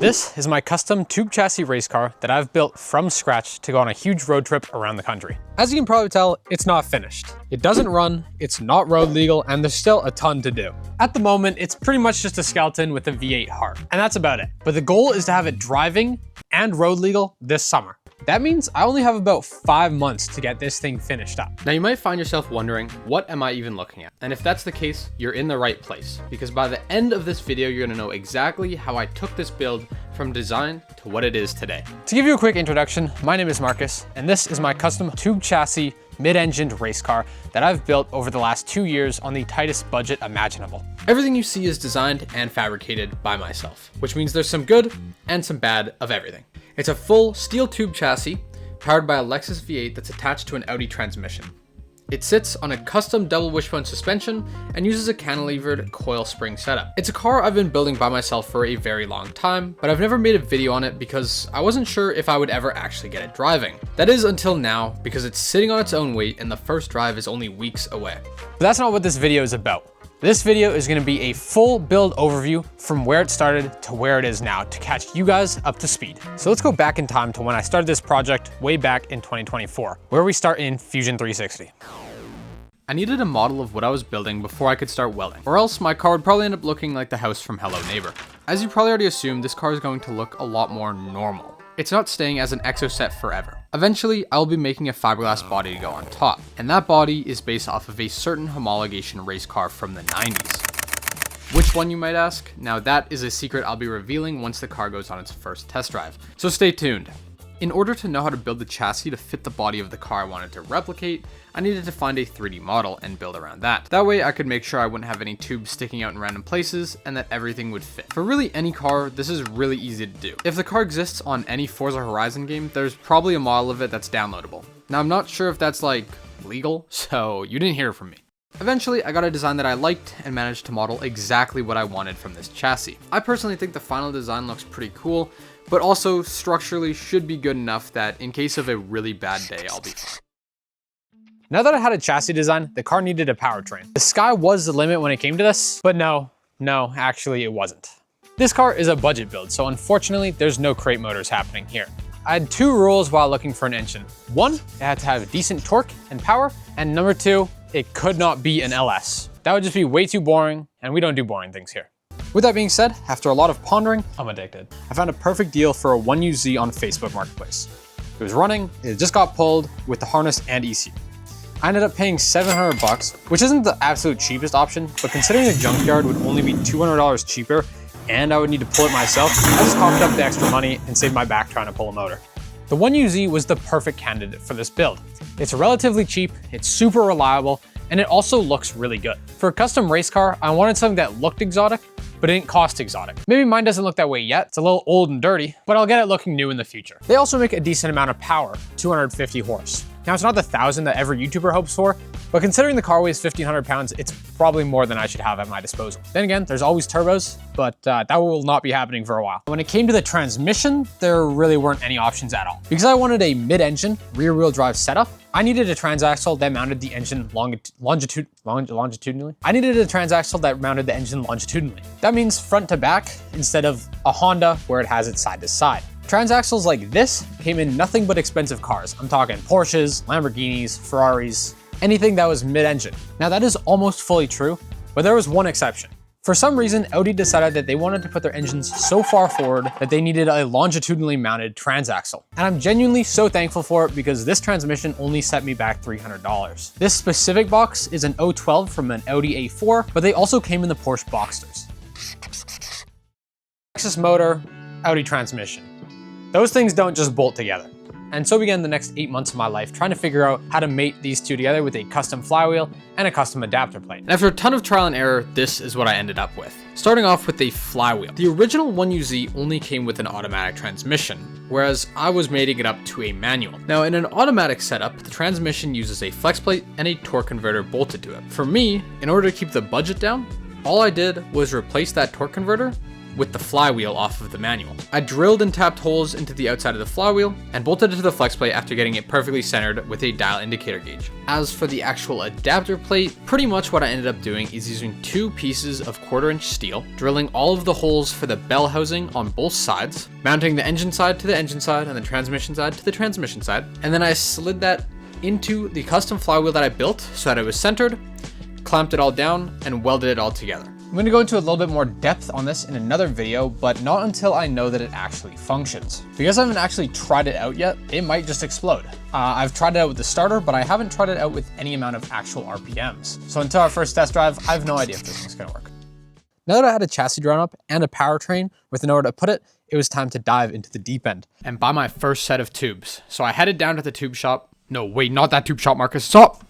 This is my custom tube chassis race car that I've built from scratch to go on a huge road trip around the country. As you can probably tell, it's not finished. It doesn't run, it's not road legal, and there's still a ton to do. At the moment, it's pretty much just a skeleton with a V8 heart, and that's about it. But the goal is to have it driving and road legal this summer. That means I only have about 5 months to get this thing finished up. Now you might find yourself wondering, what am I even looking at? And if that's the case, you're in the right place, because by the end of this video, you're gonna know exactly how I took this build from design to what it is today. To give you a quick introduction, my name is Marcus, and this is my custom tube chassis mid-engined race car that I've built over the last 2 years on the tightest budget imaginable. Everything you see is designed and fabricated by myself, which means there's some good and some bad of everything. It's a full steel tube chassis powered by a Lexus V8 that's attached to an Audi transmission. It sits on a custom double wishbone suspension and uses a cantilevered coil spring setup. It's a car I've been building by myself for a very long time, but I've never made a video on it because I wasn't sure if I would ever actually get it driving. That is until now, because it's sitting on its own weight and the first drive is only weeks away. But that's not what this video is about. This video is going to be a full build overview from where it started to where it is now to catch you guys up to speed. So let's go back in time to when I started this project way back in 2024, where we start in Fusion 360. I needed a model of what I was building before I could start welding, or else my car would probably end up looking like the house from Hello Neighbor. As you probably already assumed, this car is going to look a lot more normal. It's not staying as an exoset forever. Eventually, I'll be making a fiberglass body to go on top, and that body is based off of a certain homologation race car from the 90s. Which one, you might ask? Now that is a secret I'll be revealing once the car goes on its first test drive, so stay tuned. In order to know how to build the chassis to fit the body of the car I wanted to replicate, I needed to find a 3D model and build around that. That way I could make sure I wouldn't have any tubes sticking out in random places and that everything would fit. For really any car, this is really easy to do. If the car exists on any Forza Horizon game, there's probably a model of it that's downloadable. Now I'm not sure if that's like legal, so you didn't hear from me. Eventually, I got a design that I liked and managed to model exactly what I wanted from this chassis. I personally think the final design looks pretty cool, but also structurally should be good enough that in case of a really bad day, I'll be fine. Now that I had a chassis design, the car needed a powertrain. The sky was the limit when it came to this, but no, actually it wasn't. This car is a budget build, so unfortunately, there's no crate motors happening here. I had 2 rules while looking for an engine. 1, it had to have decent torque and power, and number 2, it could not be an LS. That would just be way too boring, and we don't do boring things here. With that being said, after a lot of pondering, I'm addicted. I found a perfect deal for a 1UZ on Facebook Marketplace. It was running, it just got pulled with the harness and ECU. I ended up paying $700, which isn't the absolute cheapest option, but considering the junkyard would only be $200 cheaper and I would need to pull it myself, I just coughed up the extra money and saved my back trying to pull a motor. The 1UZ was the perfect candidate for this build. It's relatively cheap, it's super reliable, and it also looks really good. For a custom race car, I wanted something that looked exotic, but it didn't cost exotic. Maybe mine doesn't look that way yet, it's a little old and dirty, but I'll get it looking new in the future. They also make a decent amount of power, 250 horse. Now it's not the 1,000 that every YouTuber hopes for, but considering the car weighs 1,500 pounds, it's probably more than I should have at my disposal. Then again, there's always turbos, but that will not be happening for a while. When it came to the transmission, there really weren't any options at all. Because I wanted a mid-engine, rear-wheel drive setup, I needed a transaxle that mounted the engine longitudinally. I needed a transaxle that mounted the engine longitudinally. That means front to back instead of a Honda where it has it side to side. Transaxles like this came in nothing but expensive cars. I'm talking Porsches, Lamborghinis, Ferraris, anything that was mid-engine. Now that is almost fully true, but there was one exception. For some reason, Audi decided that they wanted to put their engines so far forward that they needed a longitudinally mounted transaxle. And I'm genuinely so thankful for it because this transmission only set me back $300. This specific box is an 012 from an Audi A4, but they also came in the Porsche Boxsters. Lexus motor, Audi transmission. Those things don't just bolt together. And so began the next 8 months of my life trying to figure out how to mate these two together with a custom flywheel and a custom adapter plate. And after a ton of trial and error, this is what I ended up with. Starting off with a flywheel. The original 1UZ only came with an automatic transmission, whereas I was mating it up to a manual. Now in an automatic setup, the transmission uses a flex plate and a torque converter bolted to it. For me, in order to keep the budget down, all I did was replace that torque converter with the flywheel off of the manual. I drilled and tapped holes into the outside of the flywheel and bolted it to the flex plate after getting it perfectly centered with a dial indicator gauge. As for the actual adapter plate, pretty much what I ended up doing is using 2 pieces of 1/4 inch steel, drilling all of the holes for the bell housing on both sides, mounting the engine side to the engine side and the transmission side to the transmission side, and then I slid that into the custom flywheel that I built so that it was centered, clamped it all down, and welded it all together. I'm going to go into a little bit more depth on this in another video, but not until I know that it actually functions. Because I haven't actually tried it out yet, it might just explode. I've tried it out with the starter, but I haven't tried it out with any amount of actual RPMs. So until our first test drive, I have no idea if this thing's going to work. Now that I had a chassis drawn up and a powertrain with nowhere to put it, it was time to dive into the deep end and buy my first set of tubes. So I headed down to the tube shop. No, wait, not that tube shop, Marcus, stop!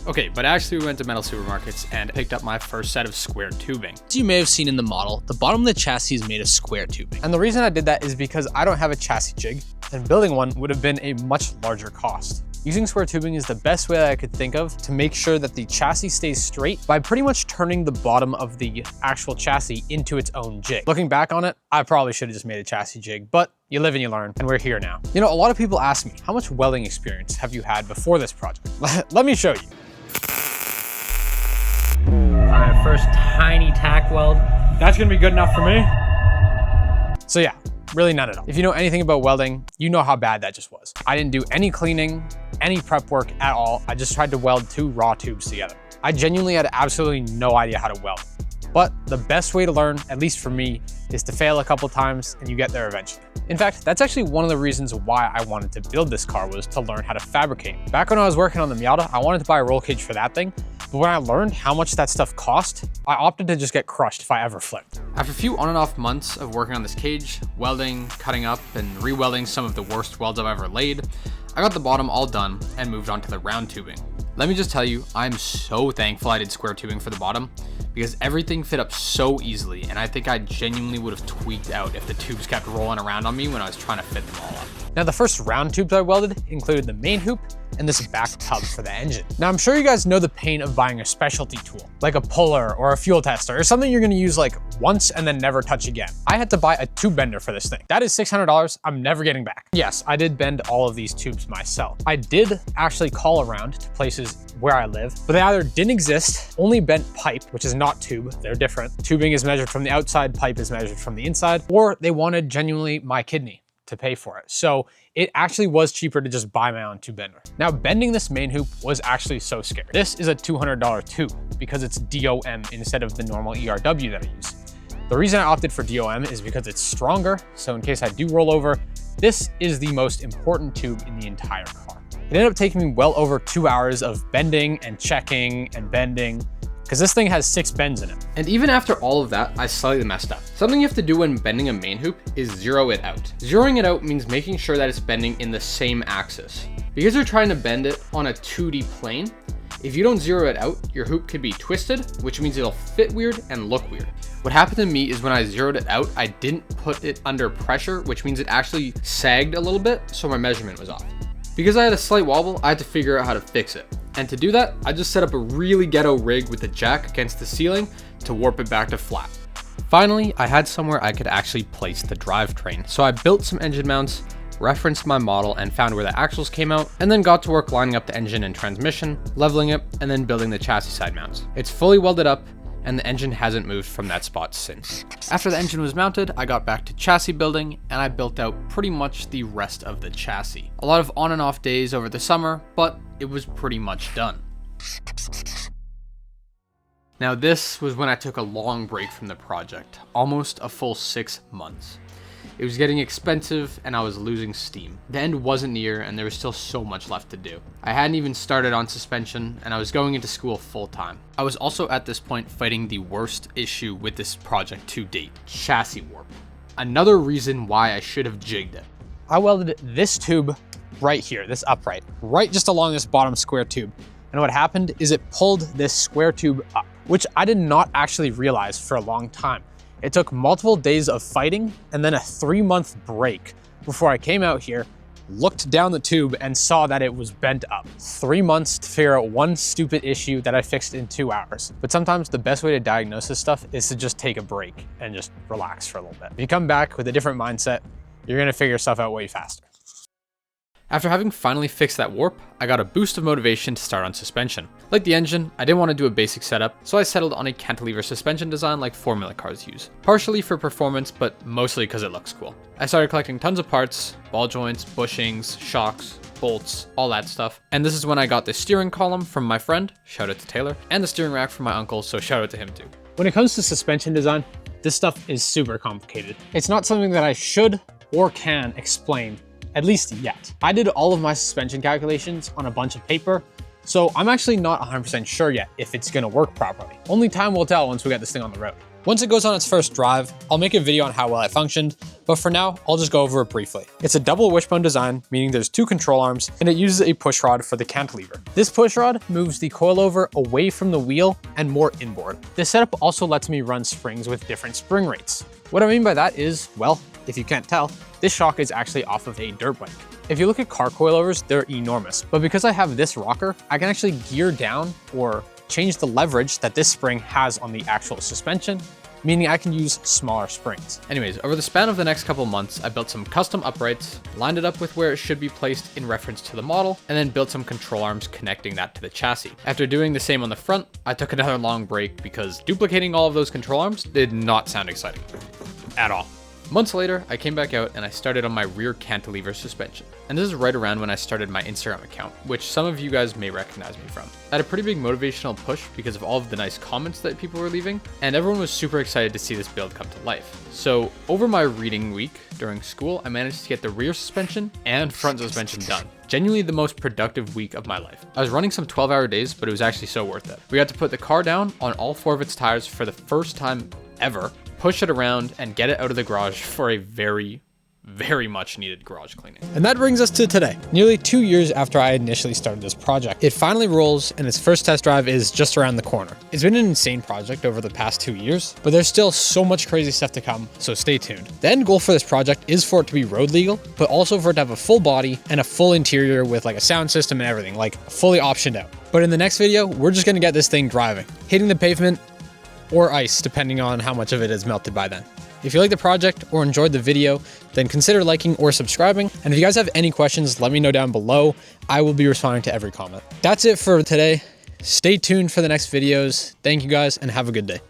Okay, but actually we went to metal supermarkets and picked up my first set of square tubing. As you may have seen in the model, the bottom of the chassis is made of square tubing. And the reason I did that is because I don't have a chassis jig, and building one would have been a much larger cost. Using square tubing is the best way that I could think of to make sure that the chassis stays straight by pretty much turning the bottom of the actual chassis into its own jig. Looking back on it, I probably should have just made a chassis jig, but you live and you learn, and we're here now. You know, a lot of people ask me, how much welding experience have you had before this project? Let me show you. My first tiny tack weld. That's gonna be good enough for me. So yeah, really none at all. If you know anything about welding, you know how bad that just was. I didn't do any cleaning, any prep work at all. I just tried to weld 2 raw tubes together. I genuinely had absolutely no idea how to weld. But the best way to learn, at least for me, is to fail a couple times and you get there eventually. In fact, that's actually one of the reasons why I wanted to build this car, was to learn how to fabricate. Back when I was working on the Miata, I wanted to buy a roll cage for that thing, but when I learned how much that stuff cost, I opted to just get crushed if I ever flipped. After a few on and off months of working on this cage, welding, cutting up, and re-welding some of the worst welds I've ever laid, I got the bottom all done and moved on to the round tubing. Let me just tell you, I'm so thankful I did square tubing for the bottom, because everything fit up so easily, and I think I genuinely would have tweaked out if the tubes kept rolling around on me when I was trying to fit them all up. Now the first round tubes I welded included the main hoop and this back tub for the engine. Now I'm sure you guys know the pain of buying a specialty tool, like a puller or a fuel tester, or something you're gonna use like once and then never touch again. I had to buy a tube bender for this thing. That is $600 I'm never getting back. Yes, I did bend all of these tubes myself. I did actually call around to places where I live, but they either didn't exist, only bent pipe, which is not tube, they're different. Tubing is measured from the outside, pipe is measured from the inside, or they wanted genuinely my kidney to pay for it. So it actually was cheaper to just buy my own tube bender. Now bending this main hoop was actually so scary. This is a $200 tube because it's DOM instead of the normal ERW that I use. The reason I opted for DOM is because it's stronger, so in case I do roll over, this is the most important tube in the entire car. It ended up taking me well over 2 hours of bending and checking and bending, because this thing has 6 bends in it. And even after all of that, I slightly messed up. Something you have to do when bending a main hoop is zero it out. Zeroing it out means making sure that it's bending in the same axis. Because you're trying to bend it on a 2D plane, if you don't zero it out, your hoop could be twisted, which means it'll fit weird and look weird. What happened to me is when I zeroed it out, I didn't put it under pressure, which means it actually sagged a little bit, so my measurement was off. Because I had a slight wobble, I had to figure out how to fix it. And to do that, I just set up a really ghetto rig with a jack against the ceiling to warp it back to flat. Finally, I had somewhere I could actually place the drivetrain. So I built some engine mounts, referenced my model and found where the axles came out, and then got to work lining up the engine and transmission, leveling it, and then building the chassis side mounts. It's fully welded up, and the engine hasn't moved from that spot since. After the engine was mounted, I got back to chassis building, and I built out pretty much the rest of the chassis. A lot of on and off days over the summer, but it was pretty much done. Now this was when I took a long break from the project, almost a full 6 months. It was getting expensive and I was losing steam. The end wasn't near and there was still so much left to do. I hadn't even started on suspension and I was going into school full time. I was also at this point fighting the worst issue with this project to date, chassis warp. Another reason why I should have jigged it. I welded this tube right here, this upright, right just along this bottom square tube. And what happened is it pulled this square tube up, which I did not actually realize for a long time. It took multiple days of fighting and then a 3-month break before I came out here, looked down the tube and saw that it was bent up. 3 months to figure out one stupid issue that I fixed in 2 hours. But sometimes the best way to diagnose this stuff is to just take a break and just relax for a little bit. If you come back with a different mindset, you're gonna figure stuff out way faster. After having finally fixed that warp, I got a boost of motivation to start on suspension. Like the engine, I didn't want to do a basic setup, so I settled on a cantilever suspension design like Formula cars use. Partially for performance, but mostly because it looks cool. I started collecting tons of parts, ball joints, bushings, shocks, bolts, all that stuff. And this is when I got the steering column from my friend, shout out to Taylor, and the steering rack from my uncle, so shout out to him too. When it comes to suspension design, this stuff is super complicated. It's not something that I should or can explain, at least yet. I did all of my suspension calculations on a bunch of paper, so I'm actually not 100% sure yet if it's gonna work properly. Only time will tell once we get this thing on the road. Once it goes on its first drive, I'll make a video on how well it functioned, but for now, I'll just go over it briefly. It's a double wishbone design, meaning there's 2 control arms, and it uses a push rod for the cantilever. This push rod moves the coilover away from the wheel and more inboard. This setup also lets me run springs with different spring rates. What I mean by that is, well, if you can't tell, this shock is actually off of a dirt bike. If you look at car coilovers, they're enormous, but because I have this rocker, I can actually gear down or change the leverage that this spring has on the actual suspension, meaning I can use smaller springs. Anyways, over the span of the next couple months, I built some custom uprights, lined it up with where it should be placed in reference to the model, and then built some control arms connecting that to the chassis. After doing the same on the front, I took another long break because duplicating all of those control arms did not sound exciting at all. Months later, I came back out and I started on my rear cantilever suspension. And this is right around when I started my Instagram account, which some of you guys may recognize me from. I had a pretty big motivational push because of all of the nice comments that people were leaving, and everyone was super excited to see this build come to life. So over my reading week during school, I managed to get the rear suspension and front suspension done. Genuinely the most productive week of my life. I was running some 12-hour days, but it was actually so worth it. We got to put the car down on all 4 of its tires for the first time ever, push it around, and get it out of the garage for a very much needed garage cleaning. And that brings us to today. Nearly 2 years after I initially started this project, it finally rolls and its first test drive is just around the corner. It's been an insane project over the past 2 years, but there's still so much crazy stuff to come, so stay tuned. The end goal for this project is for it to be road legal, but also for it to have a full body and a full interior with like a sound system and everything, like fully optioned out. But in the next video, we're just gonna get this thing driving, hitting the pavement or ice, depending on how much of it is melted by then. If you like the project or enjoyed the video, then consider liking or subscribing. And if you guys have any questions, let me know down below. I will be responding to every comment. That's it for today. Stay tuned for the next videos. Thank you guys and have a good day.